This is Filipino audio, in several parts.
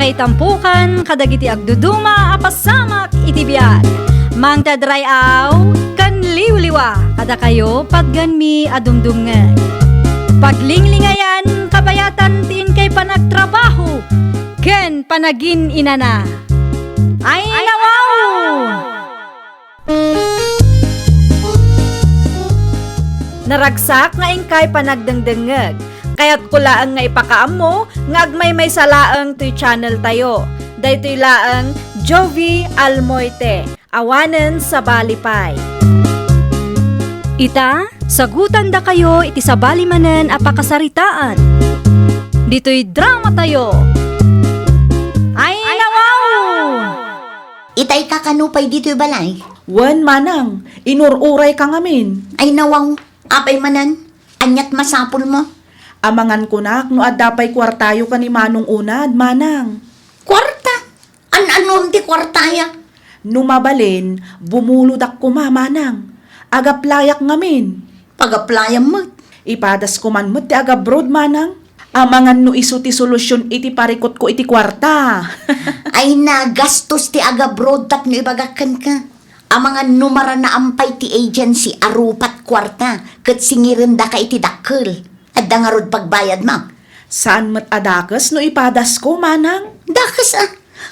kay tampukan, kadagiti agduduma, apasamak itibiyag. Mang tadray aw, kan liwliwa, kada kayo padganmi adumdumngay. Paglinglingayan, kabayatan tin kay panagtrabaho, ken panagin inana. Ay nawaw! Naragsak nga ingkay panagdengdengeg. Kaya't kulaang nga ipakaam mo, nga agmay salaang to'y channel tayo. Daytoy laang Jovi Almoite, awanen sa balipay. Ita, sagutan da kayo iti sa balimanen apakasaritaan. Dito'y drama tayo. Ay nawaw! Itay kakanupay dito'y balay. Wan manang, inururay ka ngamin. Ay nawaw, apay manan, anyat masapul mo. Amangan ko nak, no adapay kwartayo ka ni Manong unad, manang. Kwarta? An-anom di kwartaya? Numabalin, bumuludak ko manang. Agaplayak ngamin. Pagaplayam mo. Ipadas ko man mo ti agabroad manang. Amangan no iso ti solusyon iti parikot ko iti kwarta. Ay nagastos ti agabroad tap no ibagakan ka. Amangan numara na ampay ti agency arupat kwarta. Kat singirin da ka iti dakkel. At dangarod pagbayad mo. Saan mat adakas no ipadas ko manang? Dakas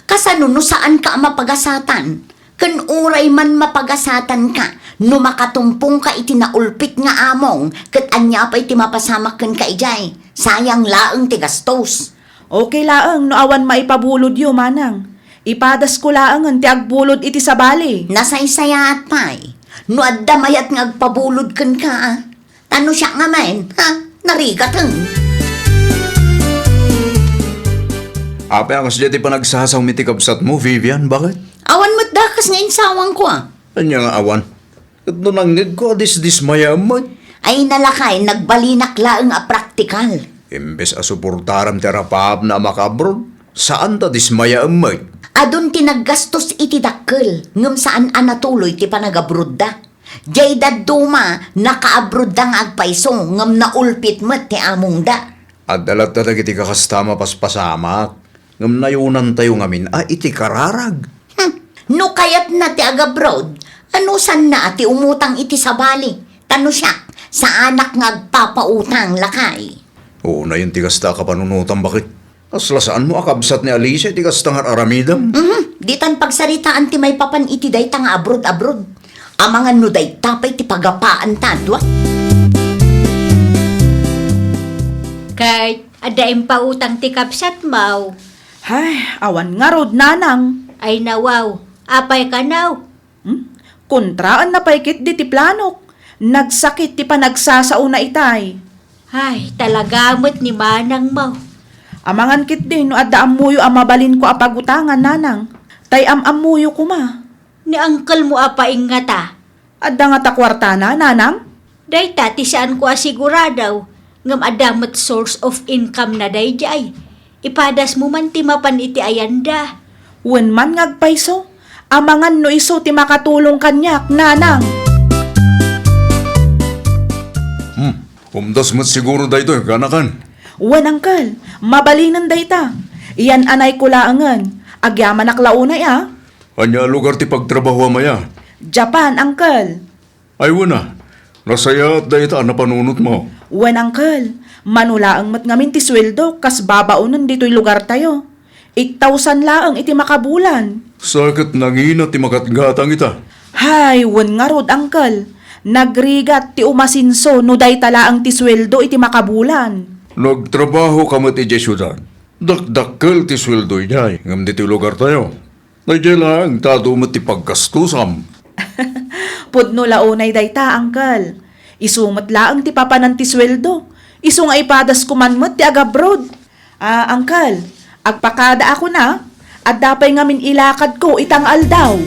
kasano no saan ka mapagasatan? Kan uray man mapagasatan ka, no makatumpong ka iti naulpit nga among, kat anya pa iti mapasamak kan ka ijay. Sayang laeng ti gastos. Okay laang no awan maipabulod yo manang. Ipadas ko laangan ti agbulod iti sabali. Nasaysaya at pay. No adda mayat nga agpabulod kan ka. Tano siya nga men, ha? Narigatang. Apay ang kasya ti panagsasaw mi ti kabsat mo, Vivian, bakit? Awan mo't dakas nga insawang ko Anya nga awan? At nunangid ko, dismaya mo. Ay nalakay, nagbalinak laeng a praktikal. Imbes a suportaram ti rapap na makabrod, saan ta dismaya mo? Adun tinaggastos iti dakkel, ngem saan anatuloy ti panagabrudda. Jay daduma, nakaabroad da nga agpaiso, ngem naulpit met ti among da. At dalat ta iti kakastama paspasamak, ngam nayunan tayo ngamin, iti kararag. No kayat na ti agabroad, ano san na ati umutang iti sabali? Tano siya, sa anak nga agpapautang lakay. Oo na yun ti kasta ka panunutan, bakit? Asla saan mo akabsat ni Alicia, ti kasta nga aramidam? Ditan pagsaritaan ti may papan iti day nga abroad-abroad. Amangan no day tapay ti pagapaan tadwa. Kahit adaim pa utang ti kapsat mau. Hay, awan nga rod nanang. Ay nawaw, apay ka naw. Kontraan na paikit di ti planok. Nagsakit ti panagsasauna itay. Ay, talagamot ni manang mau. Amangan kit din no adda amuyo amabalin ko apagutangan nanang. Tay amuyo ko ma. Ni angkel mo apa ingata. Adda nga ta kwarta na nanang. Day tati saan ko asiguradaw. Ngam adamat source of income na day jay. Ipadas mo man ti mapan iti ayanda. Wen man ngagpaiso. Amangan no iso ti makatulong kanyak nanang. Umdas mo't siguro dayto, kanakan. Wen angkal, mabalinan dayta. Iyan anay kulaangan. Agyaman aklaunay Anya lugar ti pagtrabaho maya. Japan, angkal. Ay wala, nasaya at dayta na panunot mo. Wen angkal, manulaang mat ngamin ti sweldo kas babaunan dito'y lugar tayo. 8,000 laang iti makabulan. Sakit nangina ti makatgatang ita. Hay, wen nga rod angkal. Nagrigat ti umasinso no day talaang ti sweldo iti makabulan. Nagtrabaho ka mo ti Jesudan. Dakdakkel ti sweldo niya, ngam di ti lugar tayo. Nadya lang, tado mo ti pagkastusam. Pudno launay dayta, angkal. Isumat laang ti papanan ti sweldo. Isu nga ipadas kumanmat ti agabroad. Angkal, agpakada ako na. At dapay ngamin ilakad ko itang aldaw.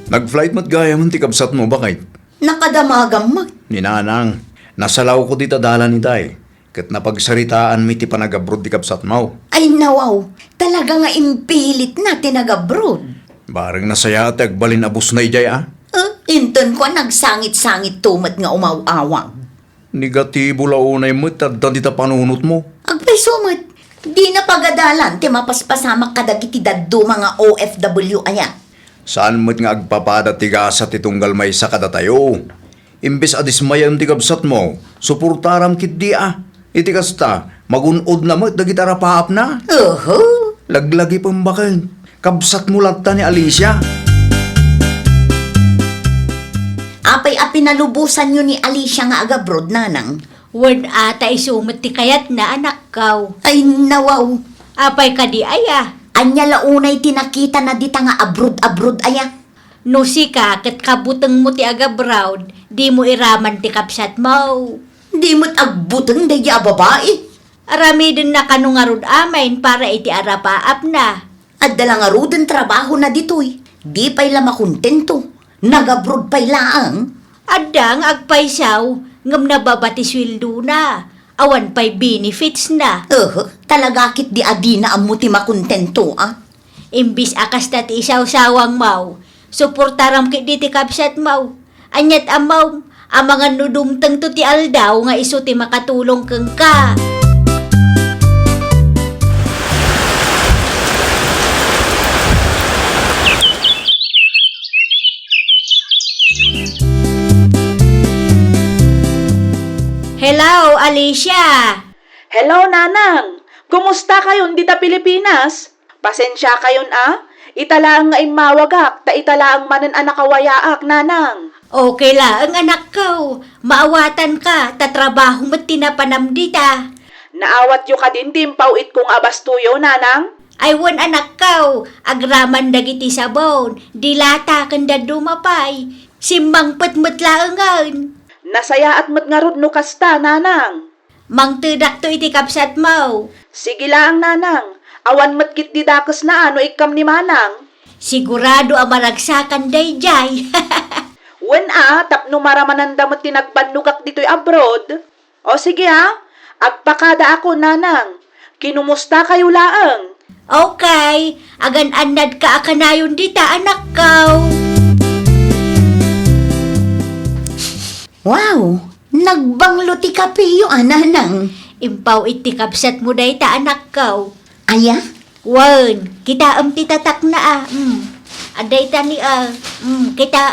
Nag-flight mo't gaya man ti kabsat mo, bakit? Nakadamagam mo. Ninanang, nasalaw ko di tadala ni Day. Kat napagsaritaan mi ti panagabrod ti kabsat mo. Ay nawaw, talaga nga impilit na tinagabroad. Barang nasaya at agbalin abos na ijay Eh, Inton ko nagsangit-sangit tumat nga umawawang. Negatibo launay mo, taddan dita panunot mo. Agpay sumat, di na pagadalan ti mapaspasamak kadagiti daddo mga OFW aya. Saan mo't nga agpapada tigasat itunggal may sa kada tayo? Imbes adismayan ti kabsat mo, suportaram kit di ah. Iti kasta, magunod na mo't dagitara paap na. Laglagi pambakan, kabsat mo lagta ni Alicia. Apay pinalubusan nyo ni Alicia nga agabroad nanang. Wen ata isumat ti kayat na anak kaw. Ay nawaw, Apay ka di aya. anya launay tinakita na dita nga abroad aya. No si ka, kat kabutang mo ti aga brown, di mo iraman ti kapsat mo. Di mo't agbuteng day babae. Arami din na kanungarod amain para iti arapaap na. At dalang aruden trabaho na ditoy. Di pa'y la makontento. Nagabroad pa'y laang. Adang agpaysaw, ngam nababati sweldo na. Awan pa'y benefits na. Talaga kit di adi na ang muti makontento ah. Imbis akas na ti isaw-sawang mau, suportaram kit di ti kapsat mau. Anyat amaw, ang mga nudumtang to ti aldaw nga iso ti makatulong kang ka. Hello, Alicia! Hello, Nanang! Kumusta kayon dita Pilipinas? Pasensya kayon Italaang nga imawagak, ta italaang manan anakawayaak, Nanang. Okay la, ang anak ko. Maawatan ka, tatrabaho mo't tinapanam dita. Naawat yu ka din timpaw it kung abastuyo, Nanang. Ay wan anak ko, agraman dagiti sabon, dilata kanda dumapay, simbang patmat laangan. Nasaya at matngarod no kasta, Nanang. Mang tudak to iti kapsat mo. Sige lang, Nanang. Awan matkit di dakes na ano ikam ni Manang. Sigurado ang maragsakan dayjay. Wen tapno maramananda mo tinagpanlugak dito'y abroad. O sige agpakada ako, Nanang. Kinumusta kayo laang? Okay, agan anad ka akanayon dita anak ko. Wow, nagbanglo ti kapiyo nanang. Impaw iti kapsat mo dayta anak ko. Aya? Wan, kita ti tatak na Aday ta ni kita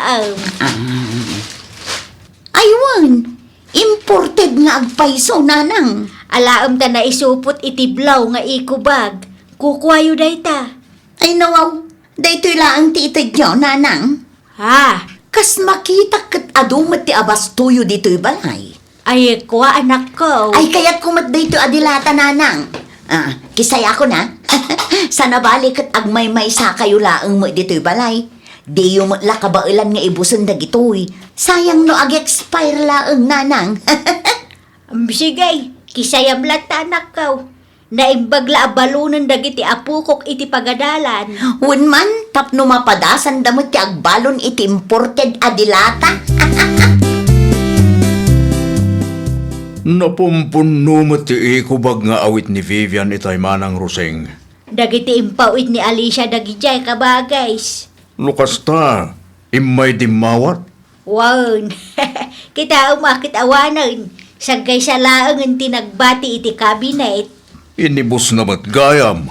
Aywan, imported nga agpaiso nanang. Alaam ta na isupot iti blaw nga ikubag. Kukwayo dayta. Ay nawaw, daytoy laang ti itid nyo nanang. Ha? Kas makita kat adumat ti abastuyo dito'y balay. Ay, kwa anak ko. Ay kaya't kumat dayto adilata nanang. Kisaya ko na. Sana balik at agmay-may sa kayo laang mo dito'y balay. Di yung lakabailan nga ibusan dagitoy. Sayang no ag-expire laang nanang. Sige, kisayam lata anak ko. Naimbagla abalunan dagiti apukok iti pagadalan. Unman, tapno mapadasan damot ti agbalon iti imported adilata. Napumpuno mo ti ikubag nga awit ni Vivian itay Manang Roseng. Dagiti impawit ni Alicia dagijay kabagays. Lukas ta, imay dimawat. Wow, kita umakit awanan. Sagay sa laang ang tinagbati iti cabinet. Inibus na matgayam.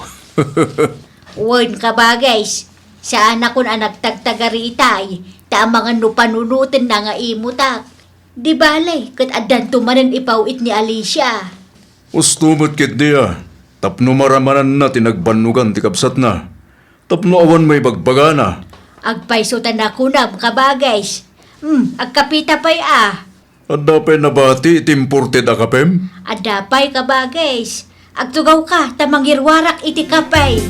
Wan kabagays. Sa anak ko na nagtagtagaritay. Ta mga nupanunutin na nga imutak. Di balay, kat adan tumanan ipawit ni Alicia. Ustumot kit diya. Tapno maramanan na tinagbanugan ti kapsat na. Tapno awan may bagbagana. Agpaysutan na kunam kabagays. Agkapita pa'y Adapay nabati iti imported akapem. Adapay kabagays. Agtugaw ka, tamangirwarak iti kapay.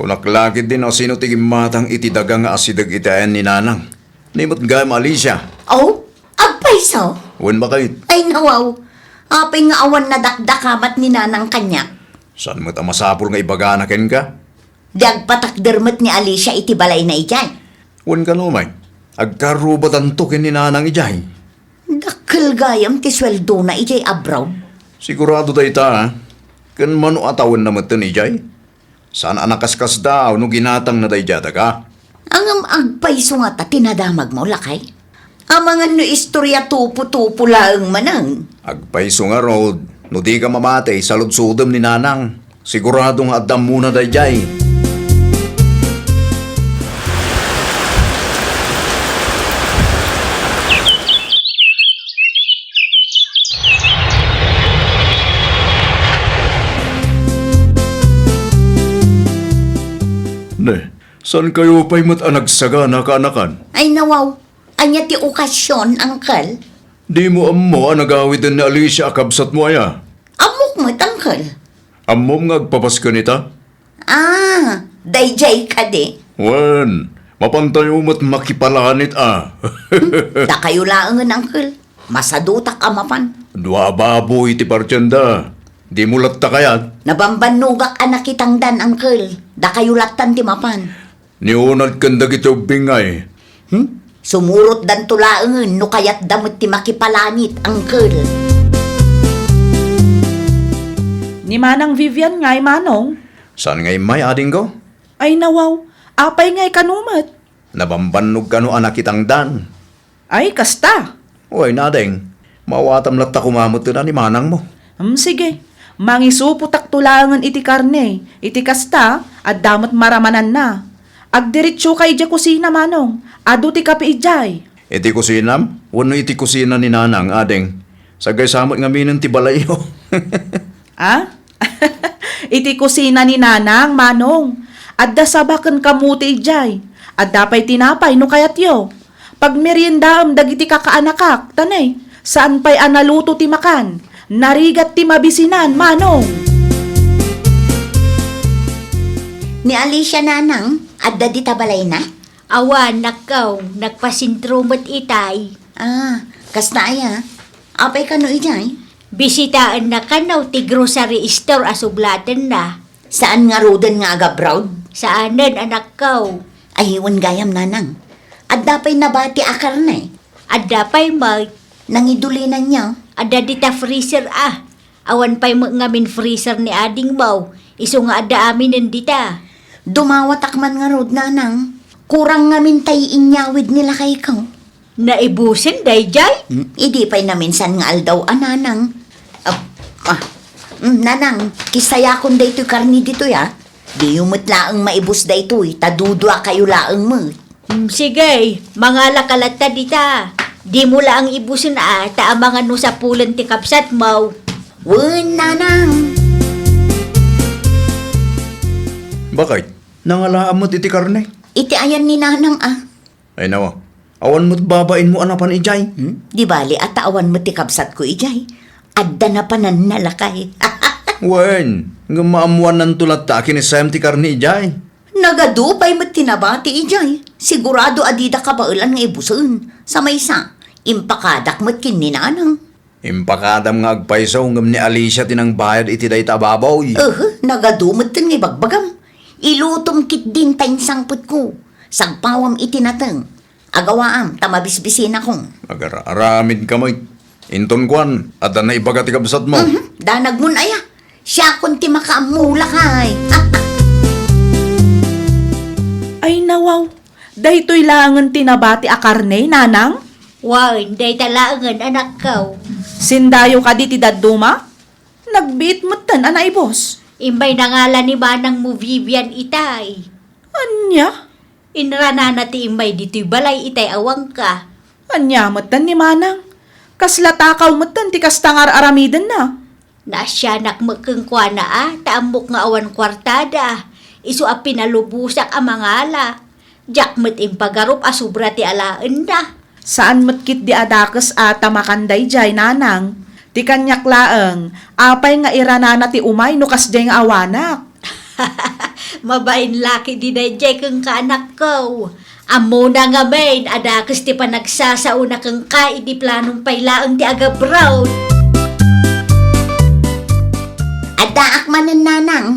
Unaklakit din o sino tigim matang iti dagang nga asidag itayan ni Nanang. Nimot gayam Alicia. Oh, agpaiso. Wen bakit? Ay nawaw, apay nga awan na dakdakamat ni nanang kanya. Saan mo't amasapul nga ibaganaken ka? Dagpatakdermat ni Alicia iti balay na ijay. Wen ka numay. Agkarubatan to kin ni Nanang ijay. Dakkel gayam ti sweldo na ijay abroad. Sigurado tayo ta, kan mano atawan na matan ijay. Saan anakaskas daw no ginatang na day jata ka? Ang agpaiso nga ta, tinadamag mo, lakay. Ang mga no istorya tupo-tupo laang manang. Agpaiso nga, Rod. No di ka mamatay sa ludsudom ni Nanang. Siguradong adam muna dayjay. Ne, saan kayo pa'y mat-anagsaga na kaanakan? Ay nawaw, anya ti okasyon, angkal. Di mo ammo ang nagawid din ni Alicia akabsat mo aya. Amok mo't, angkal. Ammom nga agpapaska nita? Ah, dayjay ka di. Wan, mapantay umat makipalanit Da kayo laangan, angkal. Masadutak amapan. Dua baboy ti partyanda. Di mo latta kayat. Nabambanugak anak kitang dan, angkal. Da kayo latan ti mapan. Niunad kanda kito bingay. Sumurot dan tulaangan no kayat damot ti makipalanit, angkal. Ni Manang Vivian nga'y Manong. Saan ngay may ading ko? Ay nawaw, apay nga'y kanumat. Nabambanog ka no anak kitang dan. Ay, kasta. Uy, nadeng. Mawatam latta kumamot na ni manang mo. Sige. Mangisuputak tulangan iti karne, iti kasta, at damat maramanan na. Agdiritsyo kay ija kusina, Manong. Ado ti kapi ijay. Iti kusinam? Wano iti kusina ni nanang, adeng. Sagay samot nga minang ti balayo. Ah? Iti kusina ni Nanang, Manong. Adda sabakan kamuti ijay. Adda pa'y tinapay no kayat yo. Pag meriendaam dagiti kakaanakak, tanay, saan pa'y analuto ti makan? Narigat ti mabisinan, Manong. Ni Alicia nanang, adda di tabalay na? Awan, nakaw, nagpasintrumat itay. Ah, kasta aya. Apay ka no ijay? Bisitaan na kanaw ti grocery store asublatan na. Saan nga roden nga agabroad? Saanan anak kaw. Ahiwan gayam nanang. Adda pa'y nabati akar na eh. Adda pa'y mag, Nangidulinan niya. adda dita freezer ah. Awan pa'y ngamin freezer ni ading maw. Iso nga adda amin nandita. Dumawatak man nga rod nanang. Kurang nga mintay inyawid nila kay ikaw. Naibusin, dayjay? Idi pa'y naminsan nga aldaw ananang. Nanang, kisaya kon daytoy karni dito ya. Di umot laang maibus daytoy, tadudwa kayo laang mo. Sige, mga lakalata dita. Di mo lang ibusin ta ang mga no sa pulan ti kapsat maw. Wen, nanang. Bakit? Nangalaan mo iti karne? Iti ayan ni nanang ah. Ay nawa, awan mo't babain mo anapan ijay. Di bali at awan mo ti kabsat ko ijay. Adda na panan nalakay. Wen, nga maamuan ng tulat ta kinisayam ti karne ijay. Nagadupay mo tinabati ijay. Sigurado adida ka baulan nga ibusun. Sa maysa, impakadak mo kin ni nanang. Impakadam nga agpaisaw ngam ni Alicia tinang bayad iti day tababaw. Nagadumot tin nga bagbagam. Ilutom kit din tayong sangput ko. Sagpawam itinatang. Agawaam, tamabisbisin akong. Agararamid ka mo. Inton kwan, at na ibaga ti kabsat mo. Danag mun aya. Siya kun ti makaamula kay. Ay nawaw, daytoy langan tinabati a karne, Nanang. Wan, day talangan anak kaw. Sindayo ka di ti dadduma? Nagbiit mo tan, anay boss. Imbay nangalan ni Manang mo Vivian itay. Anya? Inrana na ti imbay dito'y balay itay awang ka. Anya matan ni Manang. Kaslatakaw matan ti kastangar aramidan na. Nasyanak magkengkwa na taamok nga awan kwartada. Isu a pinalubusak ang mangala. Jak met impagarup asubra ti alaan na. Saan matkit di adakas ata makanday jay, Nanang? Ti kanyak laeng, apay nga iranana ti umay no kasday nga awanak. Mabain laki di dayjay keng kaanak ko. Amo na nga main, adakas ti panagsasauna keng ka, di planong pailaang ti aga brown. Adaak manan nanang.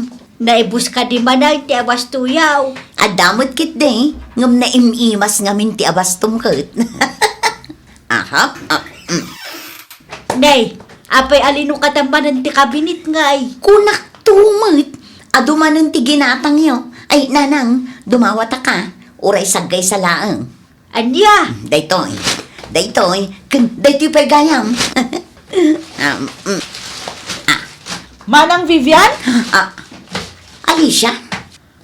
Naibus ka di manay ti abas tuyaw. Adamot kit de. Ngam na imimas ngamin ti abastom ket. Aha. Nay, apay alino katambanan ti kabinit ngay. Kunak tumit. Adumanan ti ginatang yo. Ay nanang, dumawata ka. Uray sagay sa laang. Anya, Daytoy. Daytoy pa'y gayam. Manang Vivian? Alicia?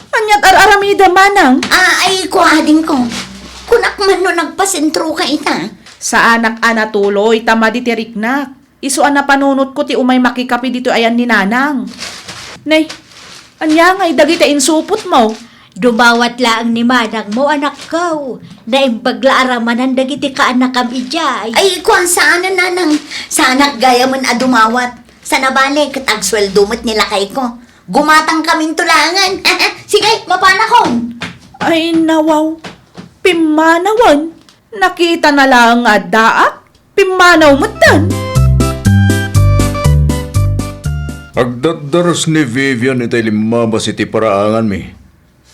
Anyat ar-aramida, Manang. Ay, kuading ko. Kunak man no nagpasentro ka ita. Sa anak ana tuloy, tama di tiriknak. Isuan na panunot ko ti umay makikapi dito ayan ni Nanang. Nay, anya nga'y dagita insupot mo. dumawat laang ni manang mo anak ko. Na imbagla aramanan dagiti ka anak kam ijay. Ay, kuan saan na nanang. Sa anak gaya man adumawat. Sa nabalik, at agsweldo mo't nilakay ko. Gumatang kaming tulangan. Sige, mapanakon. Ay nawaw, pimanawan. Nakita na lang nga daak, pimanaw matan. Agdadaras ni Vivian itay limabas iti paraangan mi.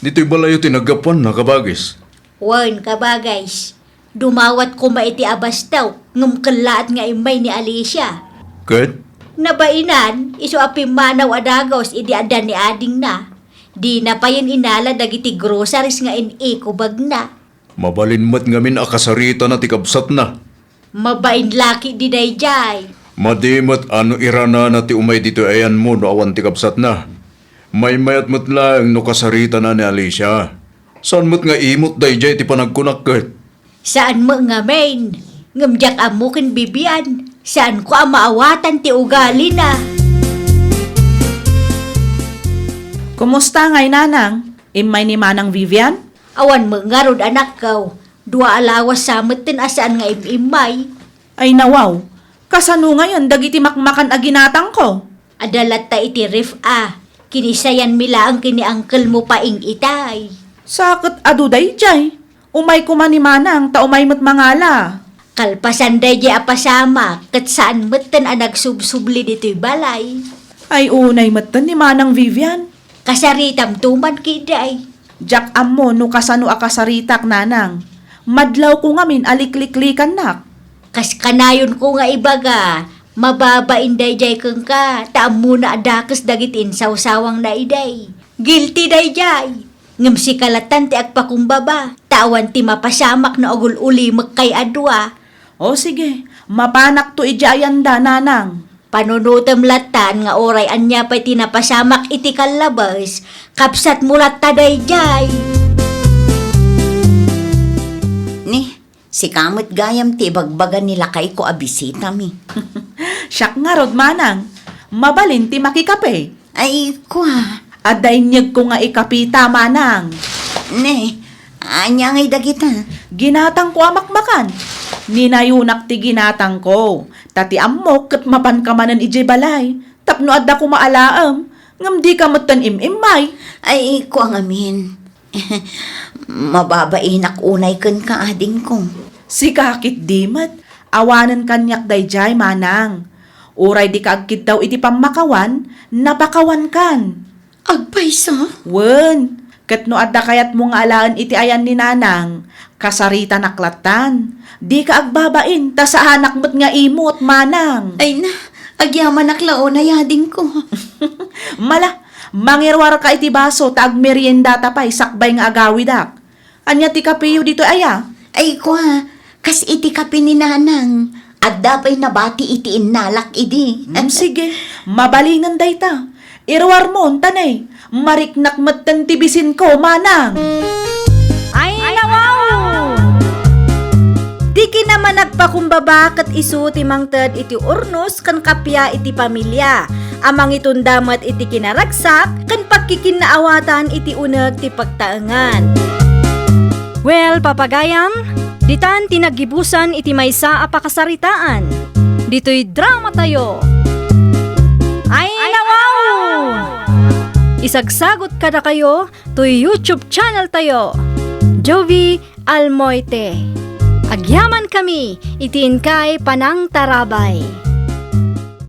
Dito'y balayo tinagapan na kabagis. Wan ka ba guys? Dumawat ko maiti abas daw. Ngumkalaat nga imay ni Alicia. Kat? Nabainan, iso api manaw adagos idi adan ni ading na. Di na pa yan inala dagiti groceries nga inikubag na. Mabalin mat ngamin akasarita na tikabsat na. Mabain laki di dayjay. Madimat ano irana na ti umay dito ayan mo no awan tikabsat na. May mayat mat lang no kasarita na ni Alicia. Saan mat nga imot dayjay ti panagkunakket? Saan mo nga main? Ngamjak amukin bibian. Saan ko ang maawatan ti ugali na? Kumusta nga'y Nanang? Imay ni Manang Vivian? Awan mo nga rod anak ko. Dua alawas samot tin asaan nga imimay. Ay nawaw, kasano ngayon dagiti makmakan aginatang ko? Adalat ta iti ref Kinisayan mila ang kini uncle mo paing itay. Sakit aduday jay. Umay kuma ni Manang, ta umay mo't mangala. Kalpasan day di apasama, kat saan matan ang nagsubsubli dito'y balay. Ay unay matan ni Manang Vivian. Kasaritam tuman kiday. Jak ammo no kasano akasaritak Nanang. Madlaw ko ngamin alikliklikan nak. Kas kanayon ko nga ibaga, mababain day jay kang ka, taam muna adakas dagitin sawsawang na iday. Guilty day jay. Ngam si kalatan ti agpakumbaba, tawan ti mapasamak na ogul uli magkay adwa. O sige, mapanak to ijayanda Nanang. Panunutam latan nga oray anya pa'y tinapasamak iti kalabas, kapsat mulat taday jay. Ni, si kamot gayam ti bagbagan nila kay ko abisita mi. Siyak nga rod Manang, mabalin ti makikape. Ay, kwa. Aday niyag ko nga ikapita Manang. Ne, anya ngay dagita. Ginatang ko amakmakan. Ninayunak ti ginatang ko. Tati amok kat mapan ka manan ijay balay. Tapno adda ko maalaam. Ngam di ka matan imimay. Ay, kwa nga min. Mababainak unay kan ka ading ko. Si kakit dimat. Awanan kanyak dayjay Manang. Uray di ka agkit daw iti pamakawan. Napakawan kan. Agpaysa? Wen. Kat no adda kayat mo nga alaan iti ayan ni Nanang. Kasarita naklatan. Di ka agbabain, ta sa anak mo't nga imot, Manang. Ay na, agyaman aklao na yading ko. Mala, mangirwar ka iti baso, ta agmerienda tapay, sakbay nga agawidak. Anya ti kapiyo dito aya? Ay kwa, kas iti kapi ni nanang. Adda pa'y nabati iti innalak idi. Sige, mabalingan day ta. Irwar mo, tanay. Mariknak matan tibisin ko, Manang. Ay, nawaw! Di naman nagpakumbaba kat isu ti mangted iti urnos kan kapya iti pamilya. Amang itundamat iti kinaragsak kan pagkikinaawatan iti uneg ti pagtaengan. Well, papagayam, ditan tinagibusan iti maysa a pakasaritaan. Dito'y drama tayo. Ay, nawaw! Isagsagot kada kayo to YouTube channel tayo. Jovi Almoite. Agyaman kami, itiin kay Panang Tarabay.